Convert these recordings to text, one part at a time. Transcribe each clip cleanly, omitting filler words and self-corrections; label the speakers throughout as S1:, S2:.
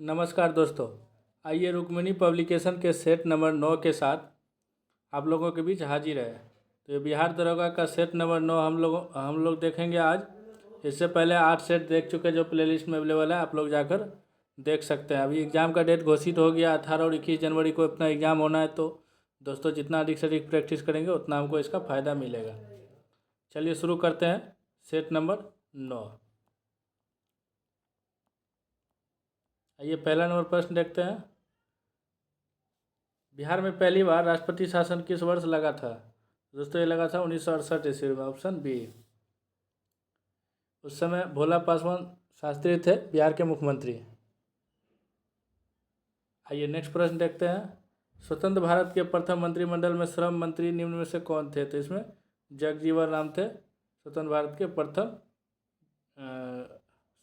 S1: नमस्कार दोस्तों, आइए रुक्मिणी पब्लिकेशन के सेट नंबर 9 के साथ आप लोगों के बीच हाजिर है। तो ये बिहार दरोगा का सेट नंबर 9 हम लोग देखेंगे आज। इससे पहले 8 सेट देख चुके जो प्लेलिस्ट में अवेलेबल है, आप लोग जाकर देख सकते हैं। अभी एग्ज़ाम का डेट घोषित हो गया, 18 और 21 जनवरी को अपना एग्ज़ाम होना है। तो दोस्तों जितना अधिक से अधिक प्रैक्टिस करेंगे उतना हमको इसका फ़ायदा मिलेगा। चलिए शुरू करते हैं सेट नंबर 9। आइए पहला नंबर प्रश्न देखते हैं। बिहार में पहली बार राष्ट्रपति शासन किस वर्ष लगा था? दोस्तों ये लगा था 1968 ईस्वी में, ऑप्शन बी। उस समय भोला पासवान शास्त्री थे बिहार के मुख्यमंत्री। आइए नेक्स्ट प्रश्न देखते हैं। स्वतंत्र भारत के प्रथम मंत्रिमंडल में श्रम मंत्री निम्न में से कौन थे? तो इसमें जगजीवन राम थे स्वतंत्र भारत के प्रथम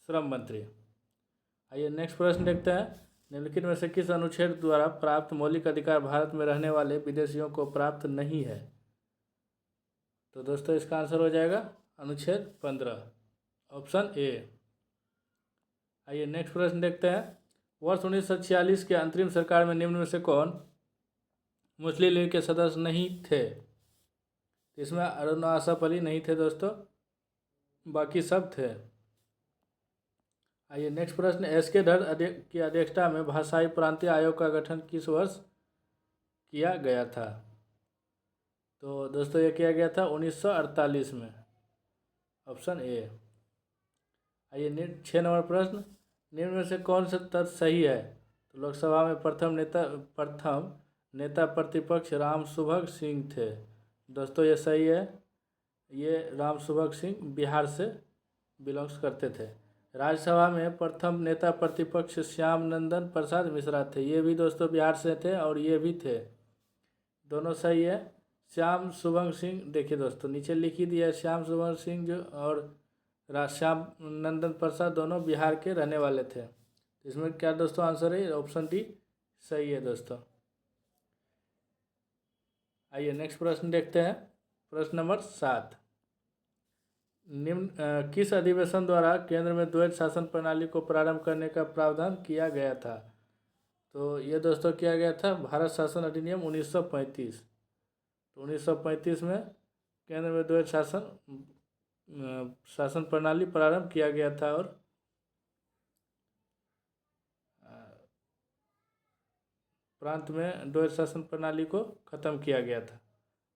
S1: श्रम मंत्री। आइए नेक्स्ट प्रश्न देखते हैं। निम्नलिखित में से किस अनुच्छेद द्वारा प्राप्त मौलिक अधिकार भारत में रहने वाले विदेशियों को प्राप्त नहीं है? तो दोस्तों इसका आंसर हो जाएगा अनुच्छेद 15, ऑप्शन ए। आइए नेक्स्ट प्रश्न देखते हैं। वर्ष 1946 के अंतरिम सरकार में निम्न में से कौन मुस्लिम लीग के सदस्य नहीं थे? इसमें अरुण आसफ अली नहीं थे दोस्तों, बाकी सब थे। आइए नेक्स्ट प्रश्न। एस.के. धर की अध्यक्षता में भाषाई प्रांतीय आयोग का गठन किस वर्ष किया गया था? तो दोस्तों ये किया गया था 1948 में, ऑप्शन ए। आइए 6 नंबर प्रश्न। निम्न में से कौन सा तथ्य सही है? तो लोकसभा में प्रथम नेता प्रतिपक्ष राम सुभग सिंह थे। दोस्तों ये सही है। ये राम सुभग सिंह बिहार से बिलोंग्स करते थे। राज्यसभा में प्रथम नेता प्रतिपक्ष श्याम नंदन प्रसाद मिश्रा थे। ये भी दोस्तों बिहार से थे और ये भी थे, दोनों सही है। श्याम सुभग सिंह, देखिए दोस्तों नीचे लिख ही दिया, श्याम सुभग सिंह जो और श्याम नंदन प्रसाद दोनों बिहार के रहने वाले थे। इसमें क्या दोस्तों आंसर है? ऑप्शन डी सही है दोस्तों। आइए नेक्स्ट प्रश्न देखते हैं। प्रश्न नंबर 7। निम्न किस अधिवेशन द्वारा केंद्र में द्वैध शासन प्रणाली को प्रारंभ करने का प्रावधान किया गया था? तो ये दोस्तों किया गया था भारत शासन अधिनियम 1935। तो 1935 में केंद्र में द्वैध शासन प्रणाली प्रारंभ किया गया था और प्रांत में द्वैध शासन प्रणाली को खत्म किया गया था।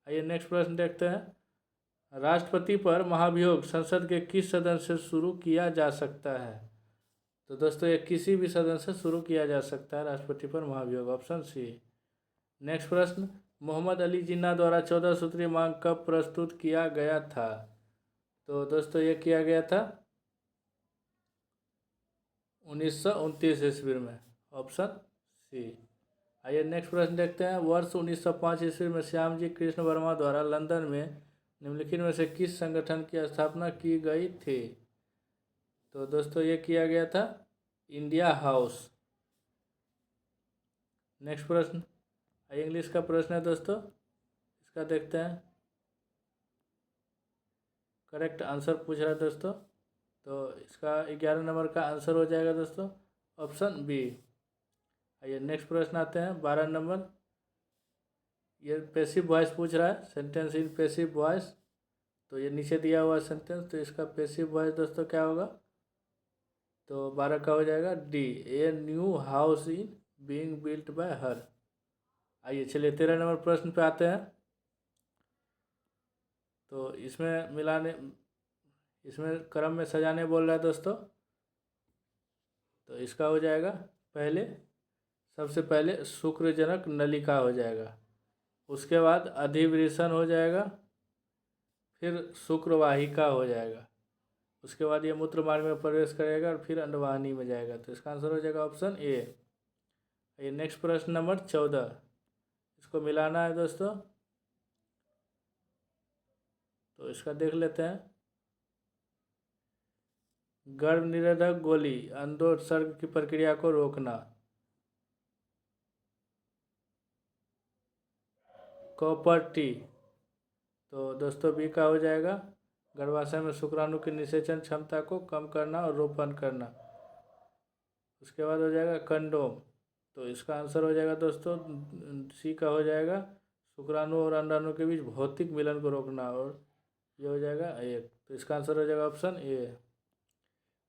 S1: आइए नेक्स्ट प्रश्न देखते हैं। राष्ट्रपति पर महाभियोग संसद के किस सदन से शुरू किया जा सकता है? तो दोस्तों ये किसी भी सदन से शुरू किया जा सकता है राष्ट्रपति पर महाभियोग, ऑप्शन सी। नेक्स्ट प्रश्न। मोहम्मद अली जिन्ना द्वारा 14 सूत्रीय मांग कब प्रस्तुत किया गया था? तो दोस्तों ये किया गया था 1929 ईस्वी में, ऑप्शन सी। आइए नेक्स्ट प्रश्न देखते हैं। वर्ष 1905 ईस्वी में श्यामजी कृष्ण वर्मा द्वारा लंदन में निम्नलिखित में से किस संगठन की स्थापना की गई थी? तो दोस्तों ये किया गया था इंडिया हाउस। नेक्स्ट प्रश्न इंग्लिश का प्रश्न है दोस्तों, इसका देखते हैं। करेक्ट आंसर पूछ रहा है दोस्तों, तो इसका 11 नंबर का आंसर हो जाएगा दोस्तों, ऑप्शन बी। आइए नेक्स्ट प्रश्न आते हैं 12 नंबर। ये पैसिव वॉइस पूछ रहा है, सेंटेंस इन पैसिव वॉइस। तो ये नीचे दिया हुआ सेंटेंस, तो इसका पैसिव वॉइस दोस्तों क्या होगा? तो 12 का हो जाएगा D, a new house in being built by हर। आइए चलिए 13 नंबर प्रश्न पे आते हैं। तो इसमें क्रम में सजाने बोल रहा है दोस्तों। तो इसका हो जाएगा सबसे पहले शुक्रजनक नलिका हो जाएगा, उसके बाद अधिवृषण हो जाएगा, फिर शुक्रवाहिका हो जाएगा, उसके बाद ये मूत्र मार्ग में प्रवेश करेगा और फिर अंडवाहिनी में जाएगा। तो इसका आंसर हो जाएगा ऑप्शन ए। ये नेक्स्ट प्रश्न नंबर 14, इसको मिलाना है दोस्तों। तो इसका देख लेते हैं। गर्भ निरोधक गोली अंडोत्सर्ग की प्रक्रिया को रोकना, कॉपर टी। तो दोस्तों बी का हो जाएगा गर्भाशय में शुक्राणु की निषेचन क्षमता को कम करना और रोपण करना। उसके बाद हो जाएगा कंडोम। तो इसका आंसर हो जाएगा दोस्तों सी का हो जाएगा शुक्राणु और अंडाणु के बीच भौतिक मिलन को रोकना, और ये हो जाएगा एक। तो इसका आंसर हो जाएगा ऑप्शन ए।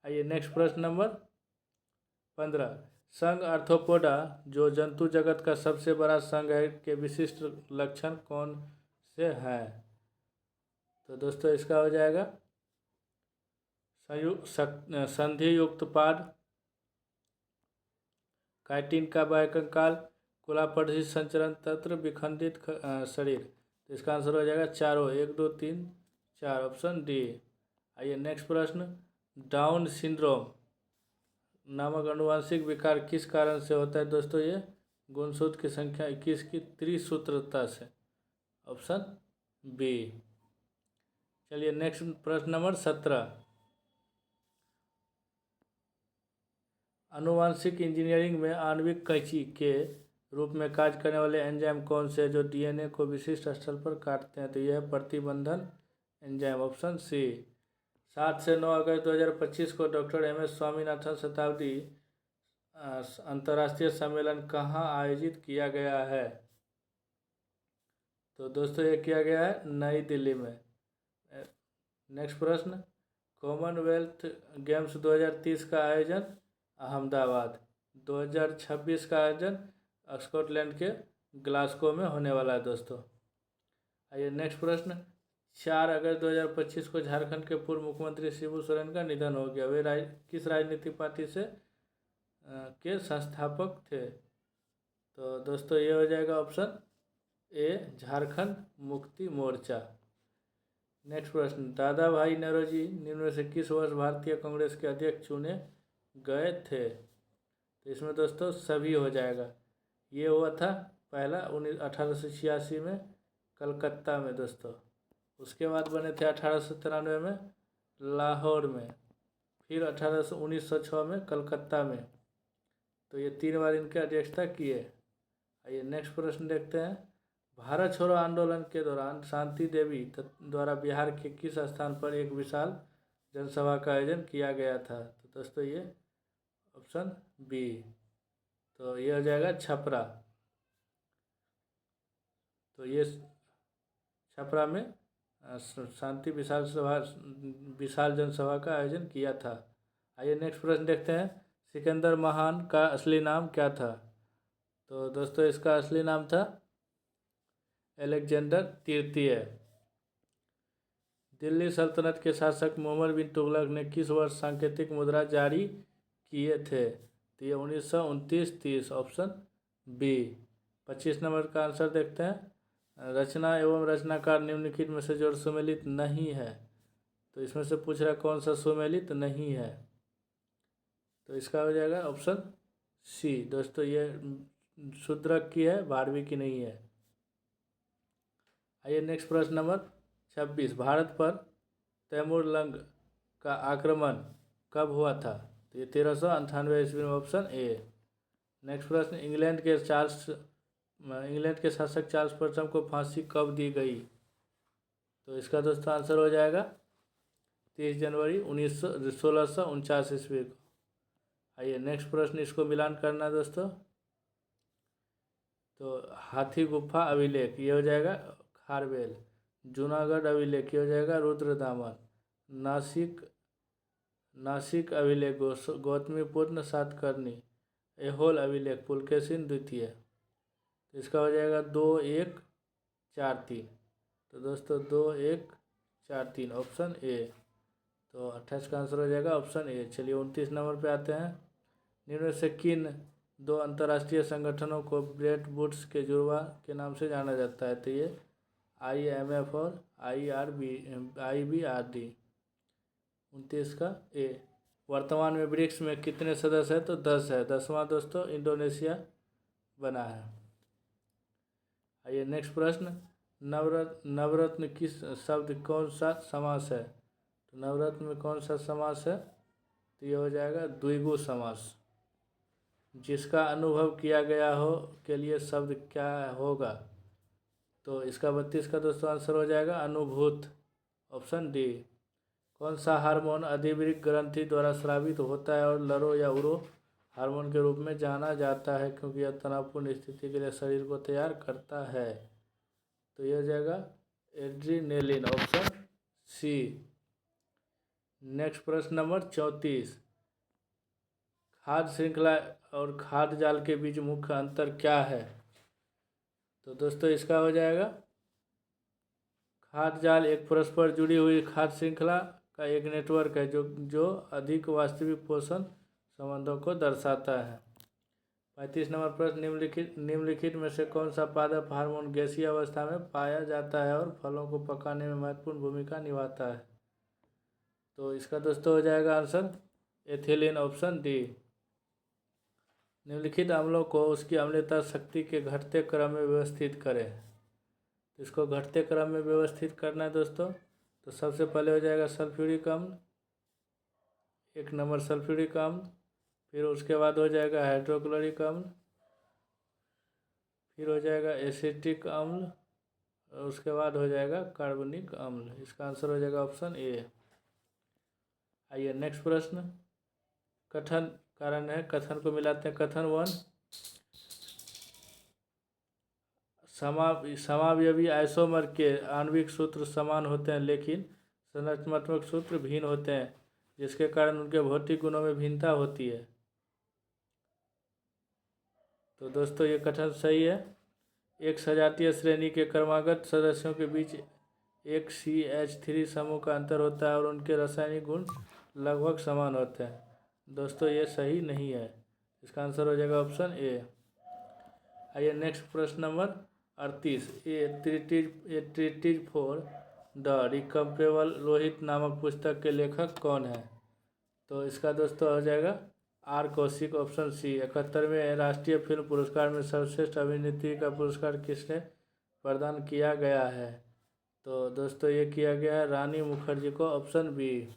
S1: आइए नेक्स्ट प्रश्न नंबर 15। संघ आर्थ्रोपोडा जो जंतु जगत का सबसे बड़ा संघ है के विशिष्ट लक्षण कौन से हैं? तो दोस्तों इसका हो जाएगा संधि युक्त पाद, काइटिन का बाह्यकंकाल, कुलापर्शी संचरण तंत्र, विखंडित शरीर। तो इसका आंसर हो जाएगा चारों, 1 2 3 4, ऑप्शन डी। आइए नेक्स्ट प्रश्न। डाउन सिंड्रोम नामक अनुवांशिक विकार किस कारण से होता है दोस्तों? ये गुणसूत्र की संख्या 21 की त्रिसूत्रता से, ऑप्शन बी। चलिए नेक्स्ट प्रश्न नंबर 17। अनुवांशिक इंजीनियरिंग में आणविक कैंची के रूप में कार्य करने वाले एंजाइम कौन से हैं जो डीएनए को विशिष्ट स्थल पर काटते हैं? तो यह है प्रतिबंधन एंजाइम, ऑप्शन सी। 7 से 9 अगस्त 2025 को डॉक्टर एम.एस. स्वामीनाथन शताब्दी अंतर्राष्ट्रीय सम्मेलन कहाँ आयोजित किया गया है? तो दोस्तों ये किया गया है नई दिल्ली में। नेक्स्ट प्रश्न। कॉमनवेल्थ गेम्स 2030 का आयोजन अहमदाबाद, 2026 का आयोजन स्कॉटलैंड के ग्लासगो में होने वाला है दोस्तों। आइए नेक्स्ट प्रश्न। 4 अगस्त 2025 को झारखंड के पूर्व मुख्यमंत्री शिबू सोरेन का निधन हो गया। वे किस राजनीतिक पार्टी से के संस्थापक थे? तो दोस्तों ये हो जाएगा option A, Jharkhand Mukti Morcha. Next प्रश्न। दादा भाई नौरोजी निम्न में से किस वर्ष भारतीय कांग्रेस के अध्यक्ष चुने गए थे? तो इसमें दोस्तों सभी हो जाएगा। ये हुआ था पहला 1886 में कलकत्ता में दोस्तों। उसके बाद बने थे 1893 में लाहौर में, फिर 1906 में कलकत्ता में। तो ये 3 बार इनके अध्यक्षता किए। आइए नेक्स्ट प्रश्न देखते हैं। भारत छोड़ो आंदोलन के दौरान शांति देवी द्वारा बिहार के किस स्थान पर एक विशाल जनसभा का आयोजन किया गया था? तो दोस्तों ये ऑप्शन बी। तो ये हो जाएगा छपरा। तो ये छपरा में शांति विशाल जनसभा का आयोजन किया था। आइए नेक्स्ट प्रश्न देखते हैं। सिकंदर महान का असली नाम क्या था? तो दोस्तों इसका असली नाम था अलेक्जेंडर तृतीय। दिल्ली सल्तनत के शासक मोहम्मद बिन तुगलक ने किस वर्ष सांकेतिक मुद्रा जारी किए थे? तो ये 1929-30, ऑप्शन बी। 25 नंबर का आंसर देखते हैं। रचना एवं रचनाकार निम्नलिखित में से जो सुमेलित नहीं है। तो इसमें से पूछ रहा है कौन सा सुमेलित नहीं है? तो इसका हो जाएगा ऑप्शन सी। दोस्तों ये शूद्रक की है, भारवी की नहीं है। आइए नेक्स्ट प्रश्न नंबर 26। भारत पर तैमूरलंग का आक्रमण कब हुआ था? तो ये 1398 ईस्वी में, ऑप्शन ए। नेक्स्ट प्रश्न। इंग्लैंड के शासक चार्ल्स प्रथम को फांसी कब दी गई? तो इसका दोस्तों आंसर हो जाएगा 30 जनवरी 1649 ईस्वी को। आइए नेक्स्ट प्रश्न, इसको मिलान करना दोस्तों। तो हाथी गुफा अभिलेख ये हो जाएगा खारवेल। जूनागढ़ अभिलेख ये हो जाएगा रुद्रदामन। नासिक अभिलेख गौतमीपुत्र सातकर्णी। ऐहोल अभिलेख पुलकेशिन द्वितीय। तो इसका हो जाएगा 2 1 4 3। तो दोस्तों 2 1 4 3, ऑप्शन ए। तो 28 का आंसर हो जाएगा ऑप्शन ए। चलिए 29 नंबर पे आते हैं। निम्न से किन 2 अंतर्राष्ट्रीय संगठनों को ब्रेट वुड्स के जुड़वा के नाम से जाना जाता है? तो ये IMF और IBRD। 29 का ए। वर्तमान में ब्रिक्स में कितने सदस्य हैं? तो 10 है। 10वां दोस्तों इंडोनेशिया बना है। आइए नेक्स्ट प्रश्न। नवरत्न किस शब्द कौन सा समास है? तो नवरत्न में कौन सा समास है? तो ये हो जाएगा द्विगु समास। जिसका अनुभव किया गया हो के लिए शब्द क्या होगा? तो इसका 32 का दोस्तों आंसर हो जाएगा अनुभूत, ऑप्शन डी। कौन सा हार्मोन अधिवृक्क ग्रंथि द्वारा स्रावित होता है और लरो या उरो हार्मोन के रूप में जाना जाता है क्योंकि यह तनावपूर्ण स्थिति के लिए शरीर को तैयार करता है। तो यह हो जाएगा एड्रीनेलिन, ऑप्शन सी। नेक्स्ट प्रश्न नंबर 34। खाद्य श्रृंखला और खाद्य जाल के बीच मुख्य अंतर क्या है? तो दोस्तों इसका हो जाएगा, खाद्य जाल एक परस्पर जुड़ी हुई खाद्य श्रृंखला का एक नेटवर्क है जो अधिक वास्तविक पोषण संबंधों को दर्शाता है। 35 नंबर प्रश्न, निम्नलिखित में से कौन सा पादप हार्मोन गैसीय अवस्था में पाया जाता है और फलों को पकाने में महत्वपूर्ण भूमिका निभाता है? तो इसका दोस्तों हो जाएगा आंसर एथिलीन, ऑप्शन डी। निम्नलिखित अम्लों को उसकी अम्लता शक्ति के घटते क्रम में व्यवस्थित करें। तो इसको घटते क्रम में व्यवस्थित करना है दोस्तों। तो सबसे पहले हो जाएगा सल्फ्यूरिक अम्ल, 1 नंबर सल्फ्यूरिक अम्ल, फिर उसके बाद हो जाएगा हाइड्रोक्लोरिक अम्ल, फिर हो जाएगा एसिटिक अम्ल, और उसके बाद हो जाएगा कार्बनिक अम्ल। इसका आंसर हो जाएगा ऑप्शन ए। आइए नेक्स्ट प्रश्न, कथन कारण है, कथन को मिलाते हैं। कथन 1, समावयवी आइसोमर के आणविक सूत्र समान होते हैं लेकिन संरचनात्मक सूत्र भिन्न होते हैं, जिसके कारण उनके भौतिक गुणों में भिन्नता होती है। तो दोस्तों ये कथन सही है। एक सजातीय श्रेणी के क्रमागत सदस्यों के बीच एक CH3 समूह का अंतर होता है और उनके रासायनिक गुण लगभग समान होते हैं। दोस्तों ये सही नहीं है, इसका आंसर हो जाएगा ऑप्शन ए। आइए नेक्स्ट प्रश्न नंबर 38। ए ट्रीटीज फॉर द रिकम्पेबल रोहित नामक पुस्तक के लेखक कौन है? तो इसका दोस्तों हो जाएगा आर कौशिक, ऑप्शन सी। 71वें राष्ट्रीय फिल्म पुरस्कार में सर्वश्रेष्ठ अभिनेत्री का पुरस्कार किसने प्रदान किया गया है? तो दोस्तों ये किया गया है रानी मुखर्जी को, ऑप्शन बी।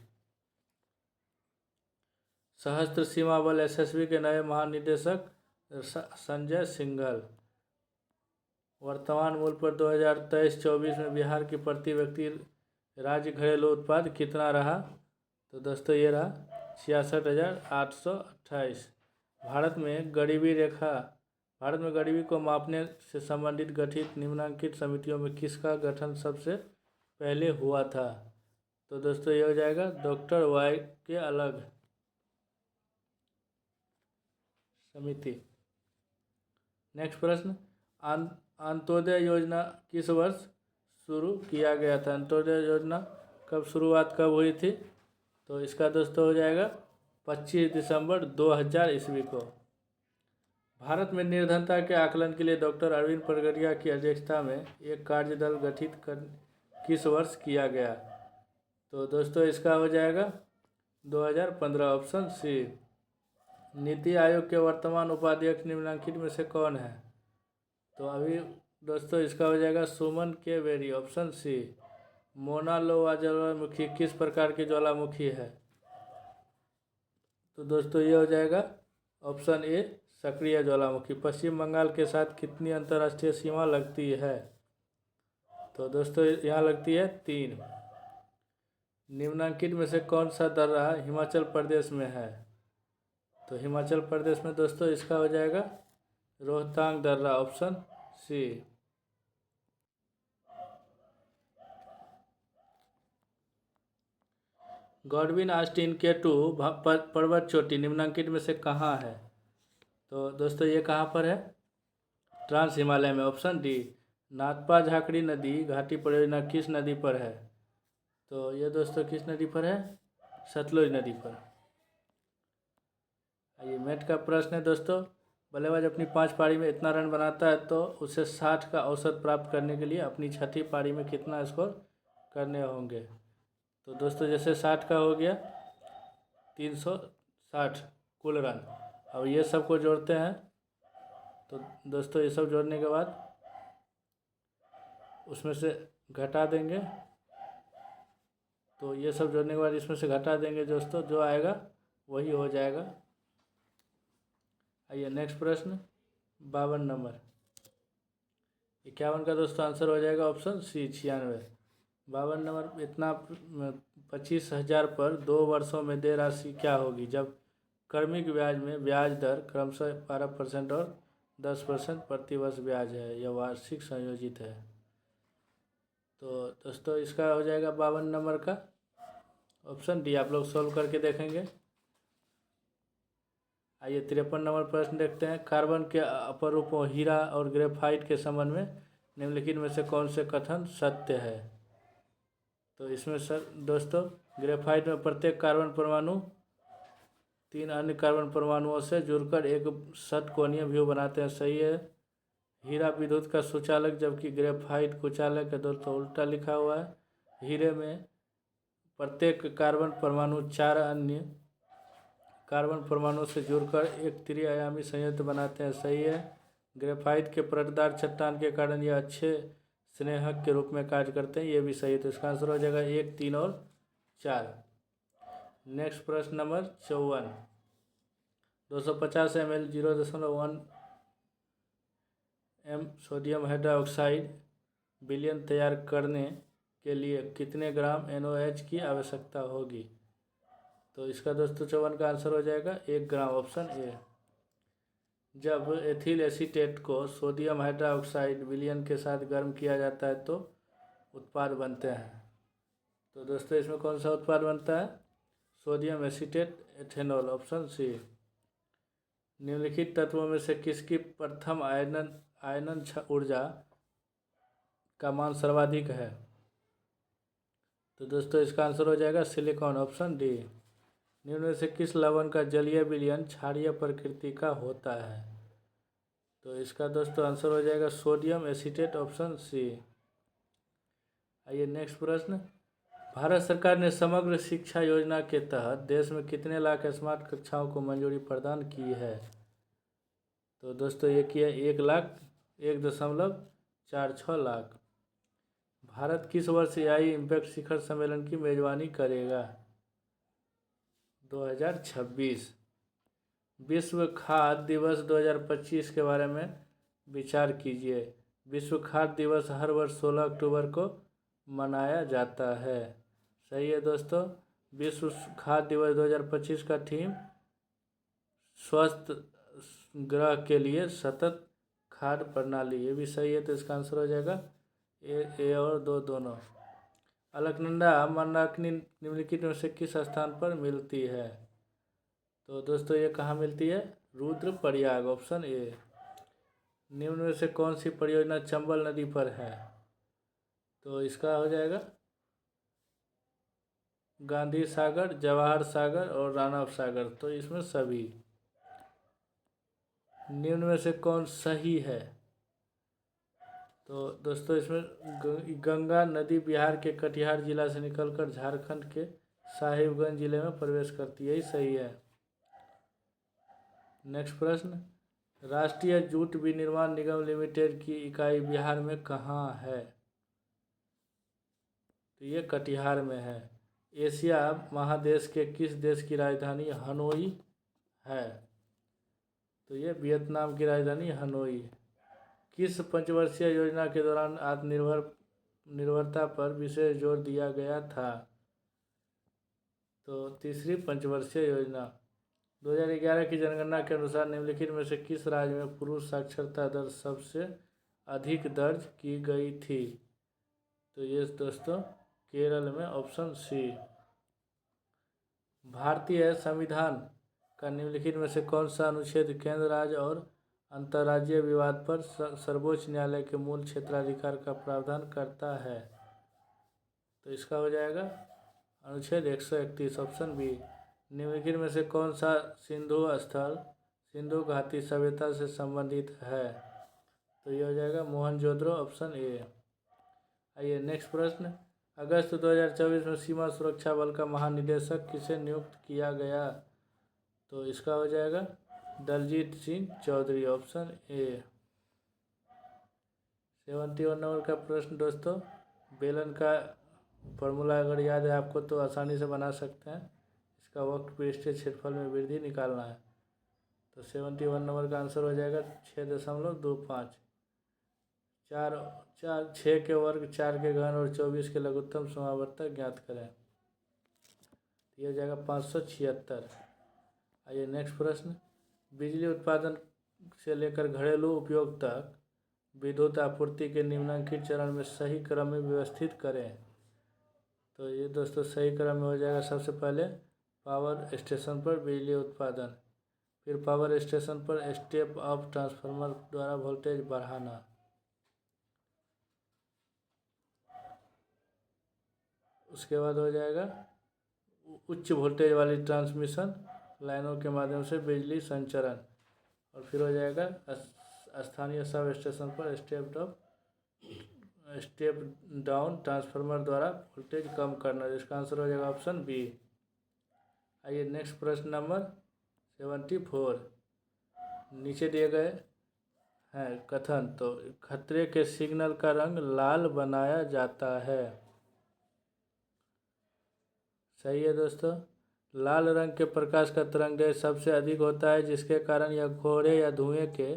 S1: सशस्त्र सीमा बल SSB के नए महानिदेशक संजय सिंघल। वर्तमान मूल्य पर 2023-24 में बिहार की प्रति व्यक्ति राज्य घरेलू उत्पाद कितना रहा? तो दोस्तों ये रहा 66,828। भारत में गरीबी को मापने से संबंधित गठित निम्नलिखित समितियों में किसका गठन सबसे पहले हुआ था? तो दोस्तों ये हो जाएगा डॉक्टर वाई के अलग समिति। नेक्स्ट प्रश्न, अंत्योदय योजना किस वर्ष शुरू किया गया था? अंत्योदय योजना शुरुआत कब हुई थी? तो इसका दोस्तों हो जाएगा 25 दिसंबर 2000 ईस्वी को। भारत में निर्धनता के आकलन के लिए डॉक्टर अरविंद परगरिया की अध्यक्षता में एक कार्यदल गठित किस वर्ष किया गया? तो दोस्तों इसका हो जाएगा 2015, ऑप्शन सी। नीति आयोग के वर्तमान उपाध्यक्ष निम्नलिखित में से कौन है? तो अभी दोस्तों इसका हो जाएगा सुमन के बेरी, ऑप्शन सी। मोना लोवा ज्वालामुखी किस प्रकार की ज्वालामुखी है? तो दोस्तों ये हो जाएगा ऑप्शन ए, सक्रिय ज्वालामुखी। पश्चिम बंगाल के साथ कितनी अंतर्राष्ट्रीय सीमा लगती है? तो दोस्तों यहाँ लगती है 3। निम्नलिखित में से कौन सा दर्रा हिमाचल प्रदेश में है? तो हिमाचल प्रदेश में दोस्तों इसका हो जाएगा रोहतांग दर्रा, option C. Godwin Austen K2 पर्वत चोटी निम्नलिखित में से कहाँ है? तो दोस्तों ये कहाँ पर है? ट्रांस हिमालय में, ऑप्शन डी। नाथपा झाकड़ी नदी घाटी परियोजना किस नदी पर है? तो ये दोस्तों किस नदी पर है? सतलुज नदी पर। आइए मैथ का प्रश्न है दोस्तों, बल्लेबाज अपनी 5 पारी में इतना रन बनाता है तो उसे 60 का औसत प्राप्त करने के लिए अपनी 6ठी पारी में कितना स्कोर करने होंगे? तो दोस्तों जैसे 60 का हो गया 360 कुल रन। अब ये सब को जोड़ते हैं, तो दोस्तों ये सब जोड़ने के बाद उसमें से घटा देंगे, तो ये सब जोड़ने के बाद इसमें से घटा देंगे दोस्तों, जो आएगा वही हो जाएगा। आइए नेक्स्ट प्रश्न 52 नंबर। 51 का दोस्तों आंसर हो जाएगा ऑप्शन सी, 96। 52 नंबर, इतना 25,000 पर 2 वर्षों में देय राशि क्या होगी जब क्रमिक ब्याज में ब्याज दर क्रमशः 12% और 10% प्रतिवर्ष ब्याज है। यह वार्षिक संयोजित है। तो दोस्तों इसका हो जाएगा 52 नंबर का ऑप्शन डी। आप लोग सोल्व करके देखेंगे। आइए 53 नंबर प्रश्न देखते हैं। कार्बन के अपरूपों हीरा और ग्रेफाइट के संबंध में निम्नलिखित में से कौन से कथन सत्य है? तो इसमें सर दोस्तों ग्रेफाइट में प्रत्येक कार्बन परमाणु 3 अन्य कार्बन परमाणुओं से जुड़कर एक षटकोणीय व्यू बनाते हैं। सही है। हीरा विद्युत का सुचालक जबकि ग्रेफाइट कुचालक है। दोस्तों उल्टा लिखा हुआ है। हीरे में प्रत्येक कार्बन परमाणु 4 अन्य कार्बन परमाणुओं से जुड़कर एक त्रिआयामी संयुक्त बनाते हैं। सही है। ग्रेफाइट के परतदार चट्टान के कारण यह अच्छे स्नेहक के रूप में कार्य करते हैं। ये भी सही है। तो इसका आंसर हो जाएगा 1, 3 और 4। नेक्स्ट प्रश्न number 54। 250 ml 0.1 m sodium hydroxide विलयन तैयार करने के लिए कितने ग्राम NaOH की आवश्यकता होगी? तो इसका दोस्तों 54 का आंसर हो जाएगा 1 ग्राम, ऑप्शन ए। जब एथिल एसीटेट को सोडियम हाइड्रोक्साइड विलयन के साथ गर्म किया जाता है तो उत्पाद बनते हैं। तो दोस्तों इसमें कौन सा उत्पाद बनता है? Sodium acetate ethanol, option C. निम्नलिखित तत्वों में से किसकी प्रथम आयनन ऊर्जा का मान सर्वाधिक है? तो दोस्तों इसका आंसर हो जाएगा सिलिकॉन, ऑप्शन डी। निम्न में से किस लवण का जलीय विलयन क्षारीय प्रकृति का होता है? तो इसका दोस्तों आंसर हो जाएगा सोडियम एसीटेट, ऑप्शन सी। आइए नेक्स्ट प्रश्न। भारत सरकार ने समग्र शिक्षा योजना के तहत देश में कितने लाख स्मार्ट कक्षाओं को मंजूरी प्रदान की है? तो दोस्तों ये किया 1,46 लाख। भारत किस वर्ष AI इम्पैक्ट शिखर सम्मेलन की मेजबानी करेगा? 2026। विश्व खाद्य दिवस 2025 के बारे में विचार कीजिए। विश्व खाद्य दिवस हर वर्ष 16 अक्टूबर को मनाया जाता है। सही है दोस्तों। विश्व खाद्य दिवस 2025 का थीम स्वस्थ ग्रह के लिए सतत खाद्य प्रणाली, ये भी सही है। तो इसका आंसर हो जाएगा ए और 2 दोनों। अलकनंदा मंदाकिनी निम्नलिखित में से किस स्थान पर मिलती है? तो दोस्तों ये कहाँ मिलती है? Rudraprayag, option A. निम्न में से कौन सी परियोजना चंबल नदी पर है? तो इसका हो जाएगा गांधी सागर, जवाहर सागर और राणा सागर। तो इसमें सभी। निम्न में से कौन सही है? तो दोस्तों इसमें गंगा नदी बिहार के कटिहार जिला से निकलकर झारखंड के साहिबगंज जिले में प्रवेश करती है। यही सही है। नेक्स्ट प्रश्न। राष्ट्रीय जूट विनिर्माण निगम लिमिटेड की इकाई बिहार में कहाँ है? तो ये कटिहार में है। एशिया महादेश के किस देश की राजधानी हनोई है? तो ये वियतनाम की राजधानी हनोई। किस पंचवर्षीय योजना के दौरान आत्मनिर्भरता पर विशेष जोर दिया गया था? तो तीसरी पंचवर्षीय योजना। 2011 की जनगणना के अनुसार निम्नलिखित में से किस राज्य में पुरुष साक्षरता दर सबसे अधिक दर्ज की गई थी? तो ये दोस्तों केरल में, ऑप्शन सी। भारतीय संविधान का निम्नलिखित में से कौन सा अनुच्छेद केंद्र राज्य और अंतर्राज्यीय विवाद पर सर्वोच्च न्यायालय के मूल क्षेत्राधिकार का प्रावधान करता है? तो इसका हो जाएगा अनुच्छेद 131, ऑप्शन बी। निम्नलिखित में से कौन सा सिंधु स्थल सिंधु घाटी सभ्यता से संबंधित है? तो ये हो जाएगा मोहनजोदड़ो, ऑप्शन ए। आइए नेक्स्ट प्रश्न। अगस्त 2024 में सीमा सुरक्षा बल का महानिदेशक किसे नियुक्त किया गया? तो इसका हो जाएगा दलजीत सिंह चौधरी, ऑप्शन ए। 71 नंबर का प्रश्न दोस्तों। बेलन का फॉर्मूला अगर याद है आपको तो आसानी से बना सकते हैं। इसका वक्र पृष्ठीय क्षेत्रफल में वृद्धि निकालना है। तो 71 नंबर का आंसर हो जाएगा 6.25। 6 के वर्ग, 4 के घन और 24 के लघुत्तम समावर्तक ज्ञात करें। यह हो जाएगा 576। आइए नेक्स्ट प्रश्न, बिजली उत्पादन से लेकर घरेलू उपयोग तक विद्युत आपूर्ति के निम्नलिखित चरण में सही क्रम में व्यवस्थित करें। तो ये दोस्तों सही क्रम में हो जाएगा। सबसे पहले पावर स्टेशन पर बिजली उत्पादन, फिर पावर स्टेशन पर स्टेप अप ट्रांसफार्मर द्वारा वोल्टेज बढ़ाना, उसके बाद हो जाएगा उच्च वोल्टेज वाली ट्रांसमिशन लाइनों के माध्यम से बिजली संचरण, और फिर हो जाएगा स्थानीय सब स्टेशन पर स्टेप डाउन ट्रांसफार्मर द्वारा वोल्टेज कम करना। इसका आंसर हो जाएगा ऑप्शन बी। आइए नेक्स्ट प्रश्न नंबर 74, नीचे दिए गए हैं कथन। तो खतरे के सिग्नल का रंग लाल बनाया जाता है। सही है दोस्तों। लाल रंग के प्रकाश का तरंगदैर्घ्य सबसे अधिक होता है, जिसके कारण यह कोहरे या धुएं के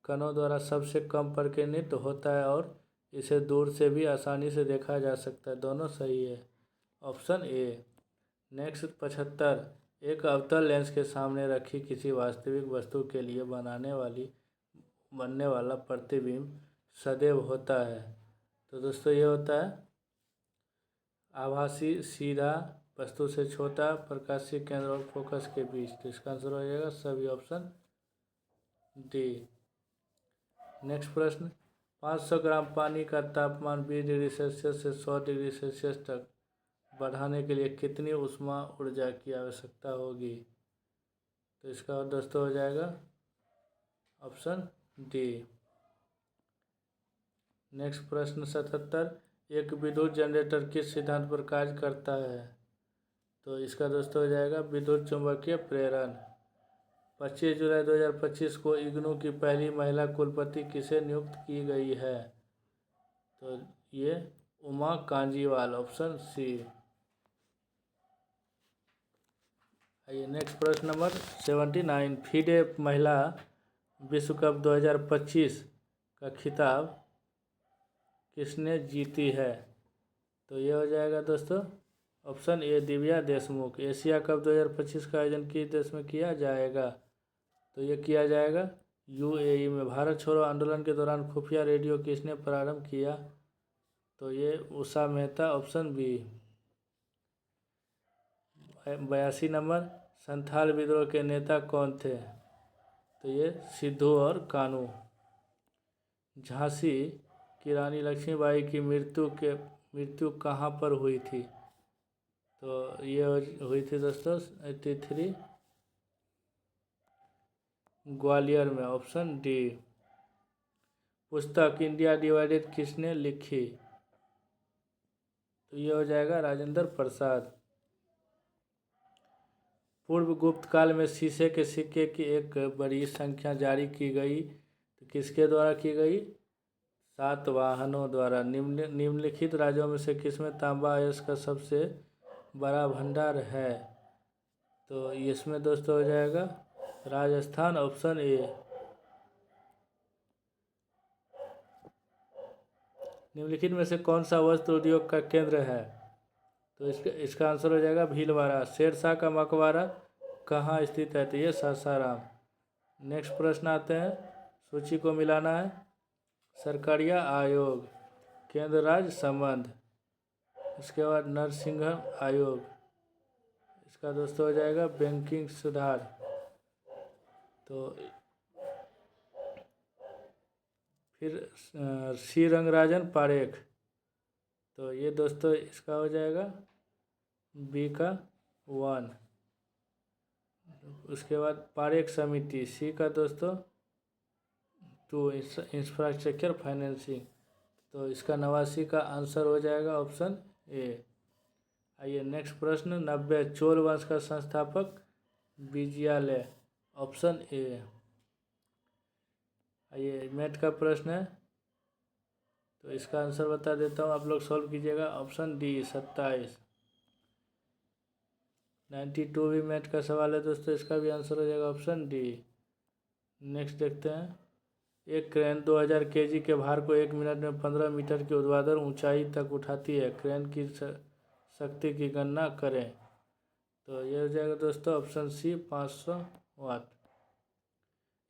S1: कणों द्वारा सबसे कम प्रतिनिधित्व होता है और इसे दूर से भी आसानी से देखा जा सकता है। दोनों सही है, ऑप्शन ए। नेक्स्ट 75, एक अवतल लेंस के सामने रखी किसी वास्तविक वस्तु के लिए बनने वाला प्रतिबिंब सदैव होता है। तो दोस्तों ये होता है आभासी, सीधा, वस्तु से छोटा, प्रकाशीय केंद्र और फोकस के बीच। तो इसका आंसर हो जाएगा सभी ऑप्शन डी। नेक्स्ट प्रश्न, 500 ग्राम पानी का तापमान 20 डिग्री सेल्सियस से 100 डिग्री सेल्सियस तक बढ़ाने के लिए कितनी ऊष्मा ऊर्जा की आवश्यकता होगी। तो इसका दोस्तों हो जाएगा ऑप्शन डी। नेक्स्ट प्रश्न 77, एक विद्युत जनरेटर किस सिद्धांत पर कार्य करता है। तो इसका दोस्तों हो जाएगा विद्युत चुंबकीय प्रेरण। 25 जुलाई 2025 को इग्नू की पहली महिला कुलपति किसे नियुक्त की गई है। तो ये उमा कांजीवाल, ऑप्शन सी। आइए नेक्स्ट प्रश्न नंबर 79, फीडे महिला विश्व कप 2025 का खिताब किसने जीती है। तो ये हो जाएगा दोस्तों option A, Divya Deshmukh. Asia cup 2025 का आयोजन किस देश में किया जाएगा। तो ये किया जाएगा यूएई में। भारत छोड़ो आंदोलन के दौरान खुफिया रेडियो किसने प्रारंभ किया। तो ये उषा मेहता, ऑप्शन बी। 82 नंबर, संथाल विद्रोह के नेता कौन थे। तो ये सिद्धू और कानू। झांसी की रानी लक्ष्मीबाई की मृत्यु कहाँ पर हुई थी। तो ये हुई थी दोस्तों 83 ग्वालियर में, ऑप्शन डी। पुस्तक इंडिया डिवाइडेड किसने लिखी। तो ये हो जाएगा राजेंद्र प्रसाद। पूर्व गुप्त काल में शीशे के सिक्के की एक बड़ी संख्या जारी की गई, तो किसके द्वारा की गई। सातवाहनों द्वारा। निम्नलिखित राज्यों में से किसमें तांबा अयस्क का सबसे बड़ा भंडार है। तो इसमें दोस्तों हो जाएगा राजस्थान, ऑप्शन ए। निम्नलिखित में से कौन सा वस्त्र उद्योग का केंद्र है। तो इसका आंसर हो जाएगा भीलवाड़ा। शेरशाह का मकबरा कहाँ स्थित है। तो ये सासाराम। नेक्स्ट प्रश्न आते हैं, सूची को मिलाना है। सरकारिया आयोग, केंद्र राज्य संबंध, इसके बाद नरसिंह आयोग, इसका दोस्तों हो जाएगा बैंकिंग सुधार। तो फिर सी रंगराजन पारेख। तो ये दोस्तों इसका हो जाएगा बी का 1। उसके बाद पारेख समिति, सी का दोस्तों 2, इंफ्रास्ट्रक्चर फाइनेंसिंग। तो इसका 89 का आंसर हो जाएगा ऑप्शन ए। आइए नेक्स्ट प्रश्न 90, चोल वंश का संस्थापक विजयालय, ऑप्शन ए। आइए मैथ का प्रश्न है, तो इसका आंसर बता देता हूँ, आप लोग सॉल्व कीजिएगा। Option D 27। 92 भी मैथ का सवाल है दोस्तों, इसका भी आंसर हो जाएगा ऑप्शन डी। नेक्स्ट देखते हैं, एक क्रेन 2000 kg के भार को 1 मिनट में 15 मीटर की ऊर्ध्वाधर ऊंचाई तक उठाती है। क्रेन की शक्ति की गणना करें। तो ये हो जाएगा दोस्तों ऑप्शन सी 500 वाट।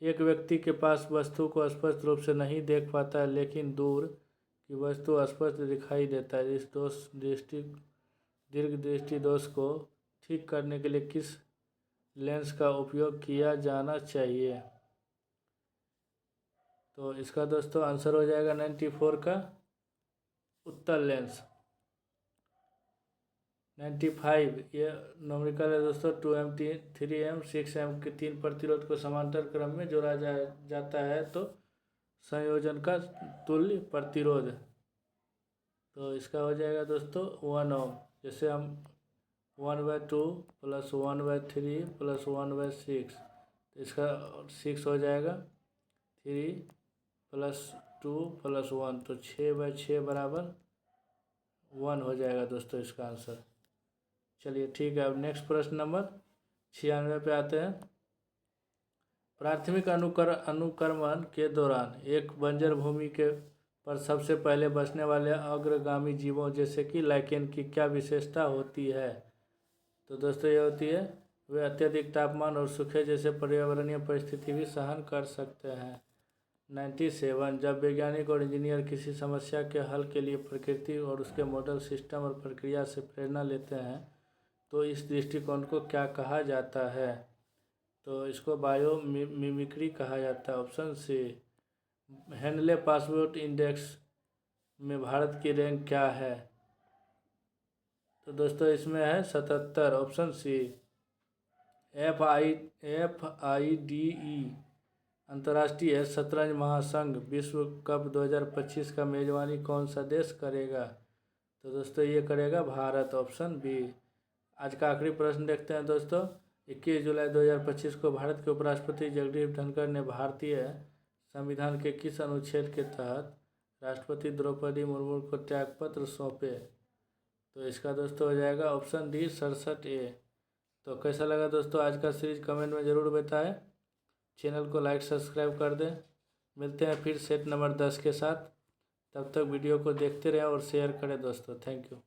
S1: एक व्यक्ति के पास वस्तु को स्पष्ट रूप से नहीं देख पाता है लेकिन दूर की वस्तु स्पष्ट दिखाई देता है। इस दीर्घ दृष्टि दोष को ठीक करने के लिए किस लेंस का उपयोग किया जाना चाहिए? तो इसका दोस्तों आंसर हो जाएगा 94 का उत्तल लेंस। 95 ये नॉमिकल है दोस्तों। 2M 3M 6M के 3 प्रतिरोध को समांतर क्रम में जोड़ा जाता है तो संयोजन का तुल्य प्रतिरोध। तो इसका हो जाएगा दोस्तों 1 ओम। जैसे हम 1/2 + 1/3 + 1/6, तो इसका 6 हो जाएगा 3 + 2 + 1, तो 6/6 बराबर 1 हो जाएगा दोस्तों इसका आंसर। चलिए ठीक है, अब नेक्स्ट प्रश्न नंबर 96 पे आते हैं। प्राथमिक अनुक्रमण के दौरान एक बंजर भूमि के पर सबसे पहले बचने वाले अग्रगामी जीवों जैसे कि लाइकेन की क्या विशेषता होती है? तो दोस्तों ये होती है वे अत्यधिक तापमान और सूखे जैसे पर्यावरणीय परिस्थिति भी सहन कर सकते हैं। 97 जब वैज्ञानिक और इंजीनियर किसी समस्या के हल के लिए प्रकृति और उसके मॉडल, सिस्टम और प्रक्रिया से प्रेरणा लेते हैं तो इस दृष्टिकोण को क्या कहा जाता है? तो इसको बायो मिमिक्री कहा जाता है। Option C. Henley passport index में भारत की रैंक क्या है? तो दोस्तों इसमें है 77। Option C. FIDE अंतर्राष्ट्रीय शतरंज महासंघ विश्व कप 2025 का मेजबानी कौन सा देश करेगा? तो दोस्तों ये करेगा भारत। Option B. आज का आखिरी प्रश्न देखते हैं दोस्तों। 21 जुलाई 2025 को भारत के उपराष्ट्रपति जगदीप धनखड़ ने भारतीय संविधान के किस अनुच्छेद के तहत राष्ट्रपति द्रौपदी मुर्मू को त्यागपत्र सौंपे? तो इसका दोस्तों हो जाएगा ऑप्शन डी 67A। तो कैसा लगा दोस्तों आज का सीरीज कमेंट में ज़रूर बताएं। चैनल को लाइक सब्सक्राइब कर दें। मिलते हैं फिर सेट नंबर 10 के साथ। तब तक वीडियो को देखते रहें और शेयर करें दोस्तों। Thank you.